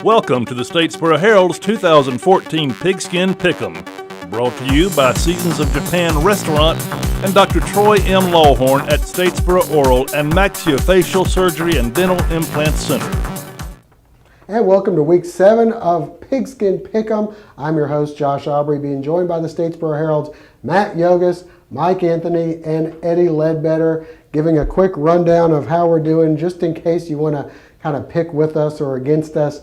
Welcome to the Statesboro Herald's 2014 Pigskin Pick'em, brought to you by Seasons of Japan Restaurant and Dr. Troy M. Lawhorn at Statesboro Oral and Maxillofacial Surgery and Dental Implant Center. And welcome to Week 7 of Pigskin Pick'em. I'm your host, Josh Aubrey, being joined by the Statesboro Herald's Matt Yogas, Mike Anthony, and Eddie Ledbetter, giving a quick rundown of how we're doing, just in case you want to kind of pick with us or against us.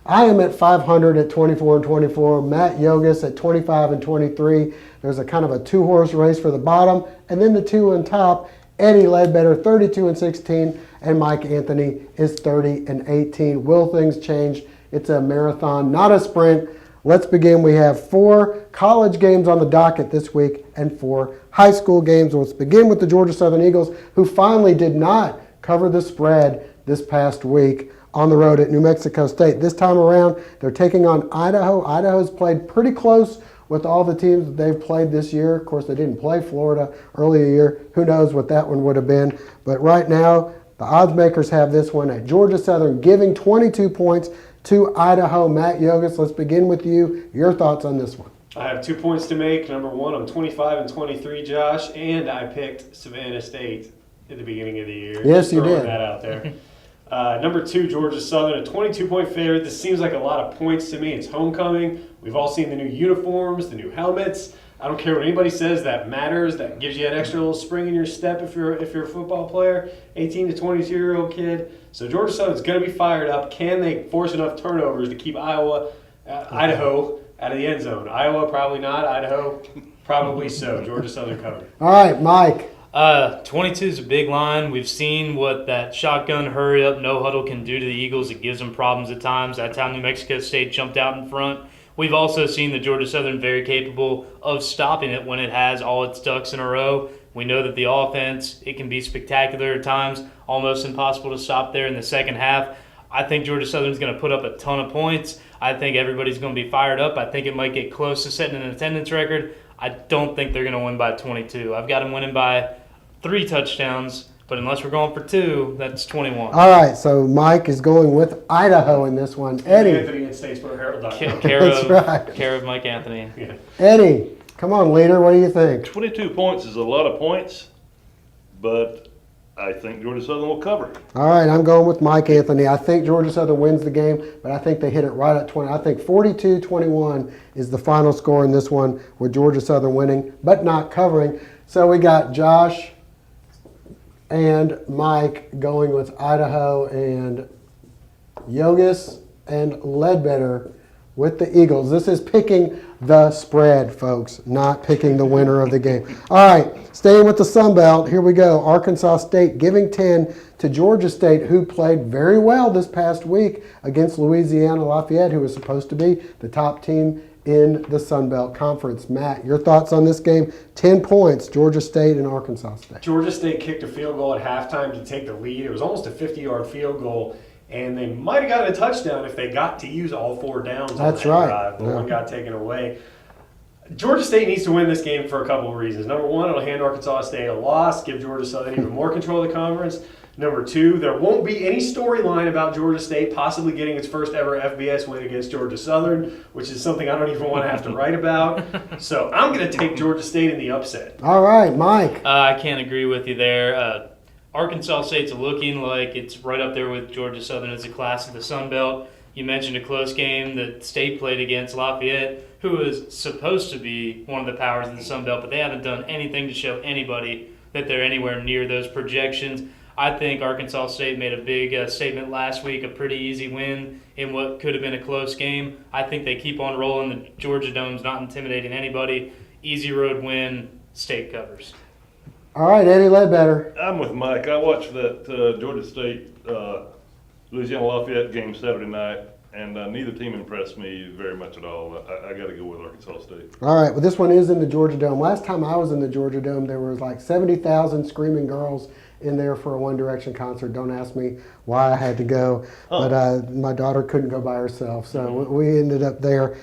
I am at 500 at 24-24. Matt Yogas at 25-23. There's a kind of a two-horse race for the bottom, and then the two on top. Eddie Ledbetter 32-16, and Mike Anthony is 30-18. Will things change? It's a marathon, not a sprint. Let's begin. We have 4 college games on the docket this week and 4 high school games. Let's begin with the Georgia Southern Eagles, who finally did not cover the spread this past week on the road at New Mexico State. This time around, they're taking on Idaho. Idaho's played pretty close with all the teams that they've played this year. Of course, they didn't play Florida earlier year. Who knows what that one would have been. But right now, the odds makers have this one at Georgia Southern, giving 22 points to Idaho. Matt Yogas, let's begin with you. Your thoughts on this one? I have 2 points to make. Number one, I'm 25-23, Josh, and I picked Savannah State at the beginning of the year. Yes, you did. Throwing that out there. Number 2, Georgia Southern, a 22-point favorite. This seems like a lot of points to me. It's homecoming. We've all seen the new uniforms, the new helmets. I don't care what anybody says, that matters. That gives you that extra little spring in your step if you're a football player, 18 to 22-year-old kid. So Georgia Southern's going to be fired up. Can they force enough turnovers to keep Idaho out of the end zone? Iowa, probably not. Idaho, probably so. Georgia Southern covered. All right, Mike. 22 is a big line. We've seen what that shotgun hurry-up, no-huddle can do to the Eagles. It gives them problems at times. That's how New Mexico State jumped out in front. We've also seen the Georgia Southern very capable of stopping it when it has all its ducks in a row. We know that the offense, it can be spectacular at times, almost impossible to stop there in the second half. I think Georgia Southern's going to put up a ton of points. I think everybody's going to be fired up. I think it might get close to setting an attendance record. I don't think they're going to win by 22. I've got them winning by 3 touchdowns, but unless we're going for 2, that's 21. All right, so Mike is going with Idaho in this one. Eddie. Anthony at Statesboro Herald. Care of Mike Anthony. Yeah. Eddie, come on, leader. What do you think? 22 points is a lot of points, but I think Georgia Southern will cover. All right, I'm going with Mike Anthony. I think Georgia Southern wins the game, but I think they hit it right at 20. I think 42-21 is the final score in this one, with Georgia Southern winning, but not covering. So we got Josh and Mike going with Idaho, and Yogas and Ledbetter with the Eagles. This is picking the spread, folks, not picking the winner of the game. All right, staying with the Sun Belt, here we go. Arkansas State giving 10 to Georgia State, who played very well this past week against Louisiana Lafayette, who was supposed to be the top team in the Sun Belt Conference. Matt, your thoughts on this game? 10 points, Georgia State and Arkansas State. Georgia State kicked a field goal at halftime to take the lead. It was almost a 50-yard field goal, and they might have gotten a touchdown if they got to use all 4 downs on that drive. But one got taken away. Georgia State needs to win this game for a couple of reasons. Number one, it'll hand Arkansas State a loss, give Georgia Southern even more control of the conference. Number 2, there won't be any storyline about Georgia State possibly getting its first ever FBS win against Georgia Southern, which is something I don't even want to have to write about. So I'm going to take Georgia State in the upset. All right, Mike. I can't agree with you there. Arkansas State's looking like it's right up there with Georgia Southern as a class of the Sun Belt. You mentioned a close game that State played against Lafayette, who is supposed to be one of the powers of the Sun Belt, but they haven't done anything to show anybody that they're anywhere near those projections. I think Arkansas State made a big statement last week, a pretty easy win in what could have been a close game. I think they keep on rolling. The Georgia Dome's not intimidating anybody. Easy road win, State covers. All right, Eddie Ledbetter. I'm with Mike. I watched that Georgia State Louisiana Lafayette game Saturday night, and neither team impressed me very much at all. I got to go with Arkansas State. All right, well, this one is in the Georgia Dome. Last time I was in the Georgia Dome, there was like 70,000 screaming girls in there for a One Direction concert. Don't ask me why I had to go, but my daughter couldn't go by herself, so we ended up there.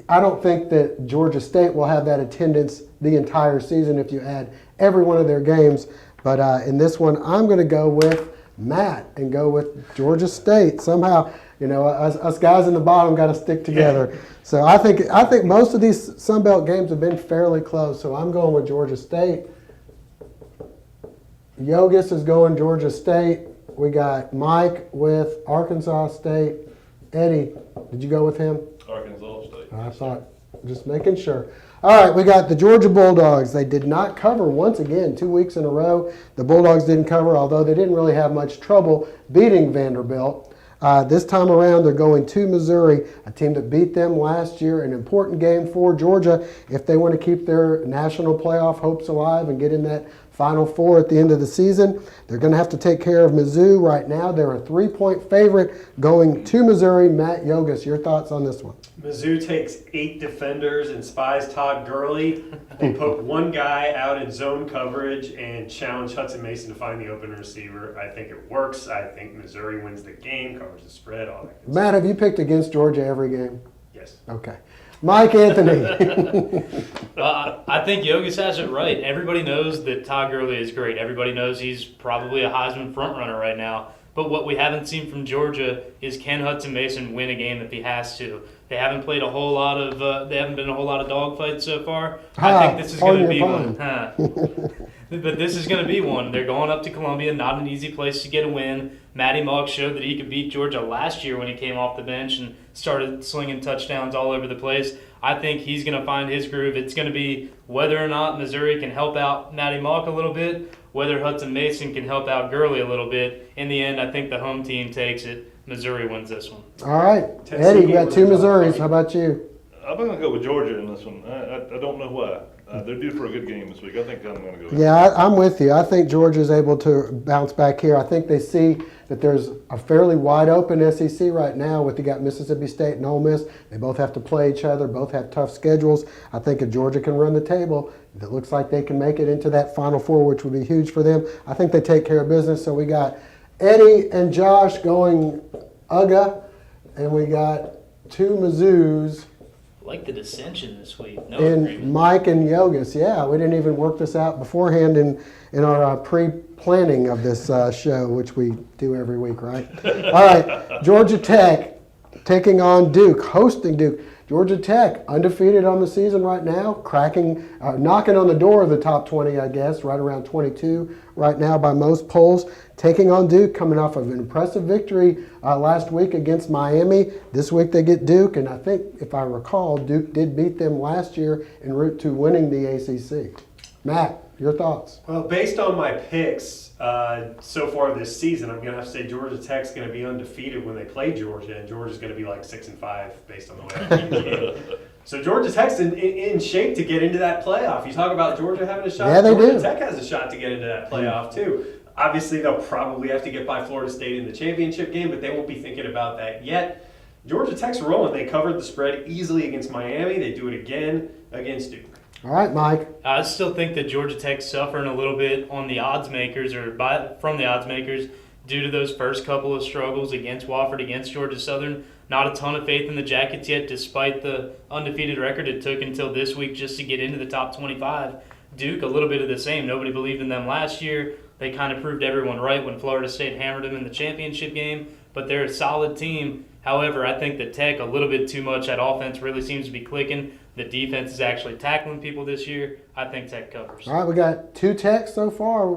I don't think that Georgia State will have that attendance the entire season if you add every one of their games, but in this one, I'm going to go with Matt and go with Georgia State. Somehow, us guys in the bottom got to stick together. Yeah. So I think most of these Sun Belt games have been fairly close. So I'm going with Georgia State. Yogus is going Georgia State. We got Mike with Arkansas State. Eddie, did you go with him? Arkansas State. I thought, just making sure. All right, we got the Georgia Bulldogs. They did not cover once again, 2 weeks in a row. The Bulldogs didn't cover, although they didn't really have much trouble beating Vanderbilt. This time around, they're going to Missouri, a team that beat them last year. An important game for Georgia if they want to keep their national playoff hopes alive and get in that Final Four at the end of the season. They're going to have to take care of Mizzou right now. They're a 3-point favorite going to Missouri. Matt Yogus, your thoughts on this one? Mizzou takes 8 defenders and spies Todd Gurley. They put one guy out in zone coverage and challenge Hudson Mason to find the open receiver. I think it works. I think Missouri wins the game, covers the spread, all that good Matt, stuff. have you picked against Georgia every game? Yes. Okay. Mike Anthony. I think Yogus has it right. Everybody knows that Todd Gurley is great. Everybody knows he's probably a Heisman frontrunner right now. But what we haven't seen from Georgia is, can Hudson Mason win a game if he has to? They haven't played a whole lot of. They haven't been a whole lot of dogfights so far. I think this is going to be one. But this is going to be one. They're going up to Columbia, not an easy place to get a win. Matty Mock showed that he could beat Georgia last year when he came off the bench and started slinging touchdowns all over the place. I think he's going to find his groove. It's going to be whether or not Missouri can help out Matty Mock a little bit, whether Hudson Mason can help out Gurley a little bit. In the end, I think the home team takes it. Missouri wins this one. All right. Eddie, we got 2 Missouris. How about you? I'm going to go with Georgia in this one. I don't know why. They're due for a good game this week. I think I'm going to go with Yeah, I'm with you. I think Georgia's able to bounce back here. I think they see that there's a fairly wide open SEC right now with you got Mississippi State and Ole Miss. They both have to play each other, both have tough schedules. I think if Georgia can run the table, it looks like they can make it into that Final Four, which would be huge for them. I think they take care of business. So we got Eddie and Josh going UGA, and we got 2 Mizzous. Like the dissension this week. No And agreement. Mike and Yogus. Yeah, we didn't even work this out beforehand in our pre-planning of this show, which we do every week, right? All right, Georgia Tech taking on Duke, hosting Duke. Georgia Tech, undefeated on the season right now, knocking on the door of the top 20, I guess, right around 22 right now by most polls. Taking on Duke, coming off of an impressive victory last week against Miami. This week they get Duke, and I think, if I recall, Duke did beat them last year en route to winning the ACC. Matt, your thoughts? Well, based on my picks so far this season, I'm going to have to say Georgia Tech's going to be undefeated when they play Georgia, and Georgia's going to be like 6-5 based on the way I keep the game. So Georgia Tech's in shape to get into that playoff. You talk about Georgia having a shot. Yeah, they Georgia do. Tech has a shot to get into that playoff too. Obviously, they'll probably have to get by Florida State in the championship game, but they won't be thinking about that yet. Georgia Tech's rolling. They covered the spread easily against Miami. They do it again against Duke. All right, Mike. I still think that Georgia Tech's suffering a little bit on the odds makers from the odds makers due to those first couple of struggles against Wofford, against Georgia Southern. Not a ton of faith in the Jackets yet, despite the undefeated record it took until this week just to get into the top 25. Duke, a little bit of the same. Nobody believed in them last year. They kind of proved everyone right when Florida State hammered them in the championship game, but they're a solid team. However, I think that Tech, a little bit too much. That offense really seems to be clicking. The defense is actually tackling people this year. I think Tech covers. All right, we got 2 Techs so far.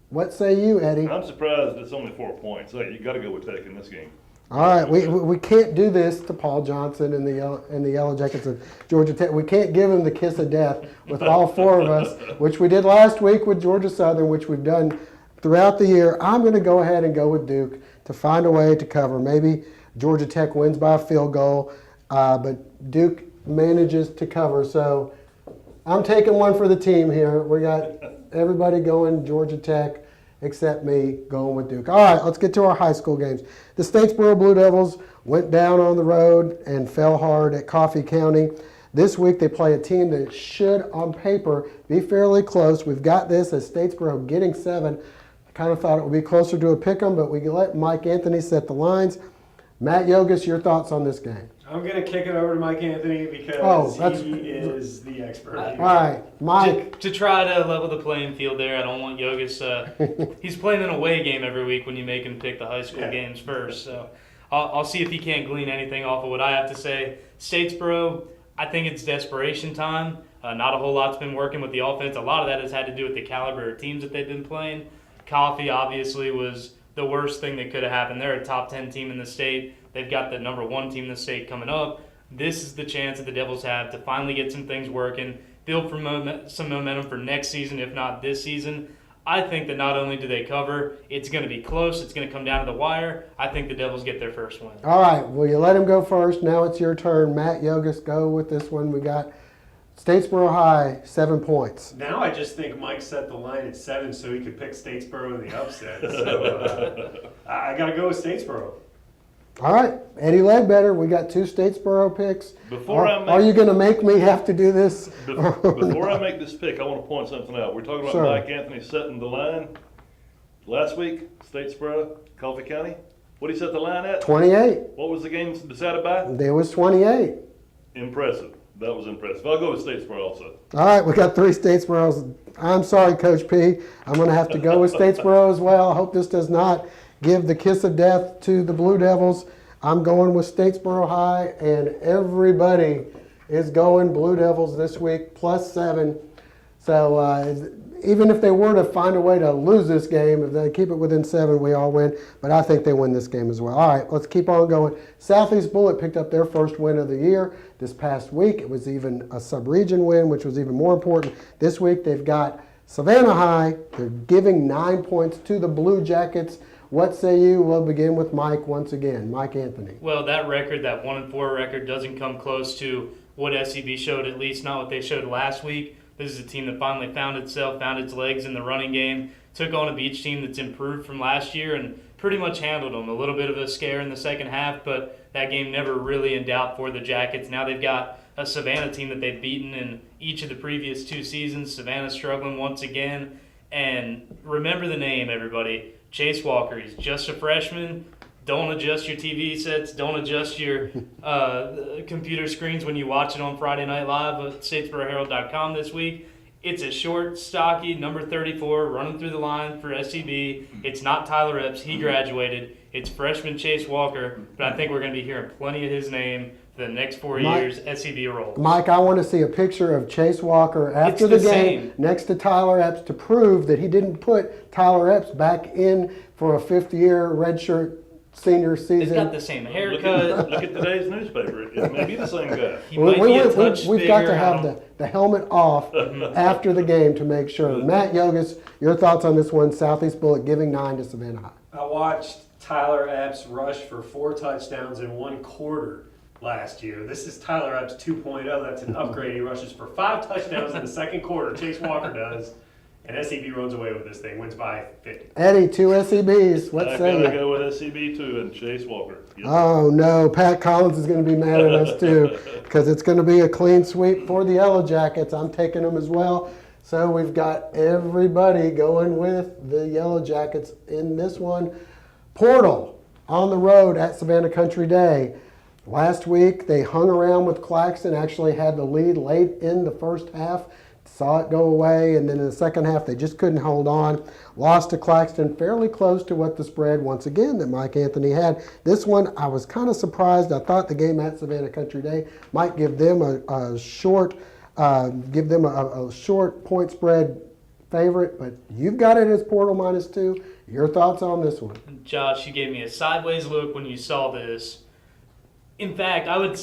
What say you, Eddie? I'm surprised it's only 4 points. Hey, you got to go with Tech in this game. All right, we can't do this to Paul Johnson and the Yellow Jackets of Georgia Tech. We can't give him the kiss of death with all 4 of us, which we did last week with Georgia Southern, which we've done throughout the year. I'm going to go ahead and go with Duke to find a way to cover. Maybe Georgia Tech wins by a field goal, but Duke manages to cover. So I'm taking one for the team here. We got everybody going Georgia Tech except me going with Duke. All right, let's get to our high school games. The Statesboro Blue Devils went down on the road and fell hard at Coffee County. This week they play a team that should, on paper, be fairly close. We've got this as Statesboro getting 7. I kind of thought it would be closer to a pick 'em, but we let Mike Anthony set the lines. Matt Yogus, your thoughts on this game? I'm going to kick it over to Mike Anthony because he is the expert. All right, Mike. To try to level the playing field there, I don't want Yogus. He's playing an away game every week when you make him pick the high school games first. So I'll see if he can't glean anything off of what I have to say. Statesboro, I think it's desperation time. Not a whole lot's been working with the offense. A lot of that has had to do with the caliber of teams that they've been playing. Coffee obviously was the worst thing that could have happened. They're a top 10 team in the state. They've got the number 1 team in the state coming up. This is the chance that the Devils have to finally get some things working, build some momentum for next season, if not this season. I think that not only do they cover, it's going to be close. It's going to come down to the wire. I think the Devils get their first win. All right, well, you let him go first. Now it's your turn. Matt Yogus, go with this one. We got Statesboro High, 7 points. Now I just think Mike set the line at 7 so he could pick Statesboro in the upset. So I got to go with Statesboro. All right, Eddie Ledbetter, we got 2 Statesboro picks. Are you going to make me have to do this? Before I make this pick, I want to point something out. We're talking about Mike Anthony setting the line. Last week, Statesboro, Coffee County. What did he set the line at? 28. What was the game decided by? There was 28. Impressive. That was impressive. I'll go with Statesboro also. All right, we got 3 Statesboros. I'm sorry, Coach P. I'm going to have to go with Statesboro as well. I hope this does not give the kiss of death to the Blue Devils. I'm going with Statesboro High, and everybody is going Blue Devils this week, +7. So even if they were to find a way to lose this game, if they keep it within 7, we all win. But I think they win this game as well. All right, let's keep on going. Southeast Bullet picked up their first win of the year this past week. It was even a sub-region win, which was even more important. This week they've got Savannah High. They're giving 9 points to the Blue Jackets. What say you? We'll begin with Mike once again. Mike Anthony. Well, that record, that 1-4 record, doesn't come close to what SEB showed, at least not what they showed last week. This is a team that finally found itself, found its legs in the running game, took on a Beach team that's improved from last year and pretty much handled them. A little bit of a scare in the second half, but that game never really in doubt for the Jackets. Now they've got a Savannah team that they've beaten in each of the previous 2 seasons. Savannah struggling once again. And remember the name, everybody. Chase Walker. He's just a freshman. Don't adjust your TV sets. Don't adjust your computer screens when you watch it on Friday Night Live at StatesboroHerald.com this week. It's a short, stocky, number 34, running through the line for SEB. It's not Tyler Epps. He graduated. It's freshman Chase Walker, but I think we're going to be hearing plenty of his name for the next 4 years, SEB rolls. Mike, I want to see a picture of Chase Walker after the game next to Tyler Epps to prove that he didn't put Tyler Epps back in for a 5th-year redshirt senior season. He's got the same haircut. Look at today's newspaper. It may be the same guy. We've got to have the helmet off after the game to make sure. Matt Yogus, your thoughts on this one, Southeast Bullet giving 9 to Savannah High. I watched Tyler Epps rush for 4 touchdowns in 1 quarter last year. This is Tyler Epps 2.0. That's an upgrade. He rushes for 5 touchdowns in the second quarter. Chase Walker does. And SEB runs away with this thing, wins by 50. Eddie, 2 SEBs. What say you? I gotta go with SEB too and Chase Walker. Yes. Oh no, Pat Collins is going to be mad at us too, because it's going to be a clean sweep for the Yellow Jackets. I'm taking them as well. So we've got everybody going with the Yellow Jackets in this one. Portal on the road at Savannah Country Day. Last week they hung around with Claxton, actually had the lead late in the first half. Saw it go away, and then in the second half, they just couldn't hold on. Lost to Claxton fairly close to what the spread, once again, that Mike Anthony had. This one, I was kind of surprised. I thought the game at Savannah Country Day might give them a short point spread favorite, but you've got it as Portal -2. Your thoughts on this one? Josh, you gave me a sideways look when you saw this. In fact, I would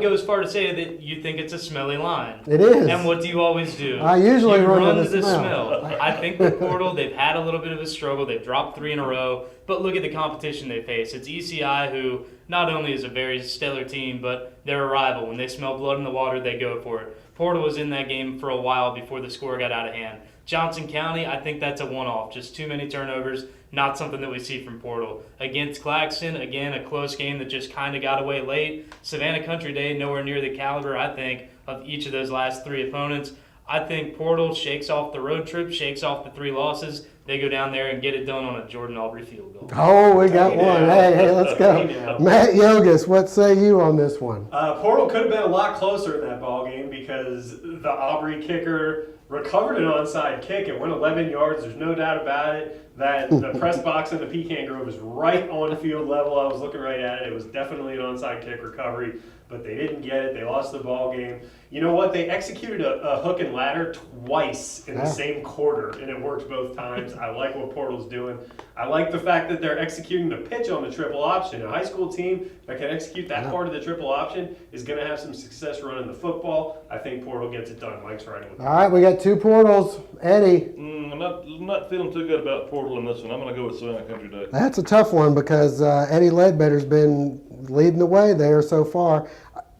go as far to say that you think it's a smelly line. It is. And what do you always do? I usually run to the smell. I think the Portal, they've had a little bit of a struggle. They've dropped 3 in a row. But look at the competition they face. It's ECI, who not only is a very stellar team, but they're a rival. When they smell blood in the water, they go for it. Portal was in that game for a while before the score got out of hand. Johnson County, I think that's a one-off. Just too many turnovers, not something that we see from Portal. Against Claxton, again, a close game that just kind of got away late. Savannah Country Day, nowhere near the caliber, I think, of each of those last 3 opponents. I think Portal shakes off the road trip, shakes off the 3 losses, they go down there and get it done on a Jordan Aubrey field goal. Oh, we got one. Hey, let's go. Yeah. Matt Yogus, what say you on this one? Portal could have been a lot closer in that ball game because the Aubrey kicker recovered an onside kick. It went 11 yards. There's no doubt about it that the press box in the Pecan Grove is right on field level. I was looking right at it. It was definitely an onside kick recovery, but they didn't get it. They lost the ball game. You know what? They executed a hook and ladder twice in the same quarter, and it worked both times. I like what Portal's doing. I like the fact that they're executing the pitch on the triple option. A high school team that can execute that part of the triple option is going to have some success running the football. I think Portal gets it done. Mike's right with All right, we got two Portals. Eddie. I'm not feeling too good about Portal in this one. I'm going to go with Savannah Country Day. That's a tough one because Eddie Ledbetter's been leading the way there so far.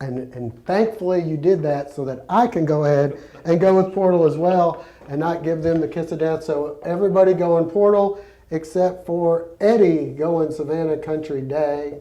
And thankfully you did that so that I can go ahead and go with Portal as well and not give them the kiss of death. So everybody going Portal except for Eddie going Savannah Country Day.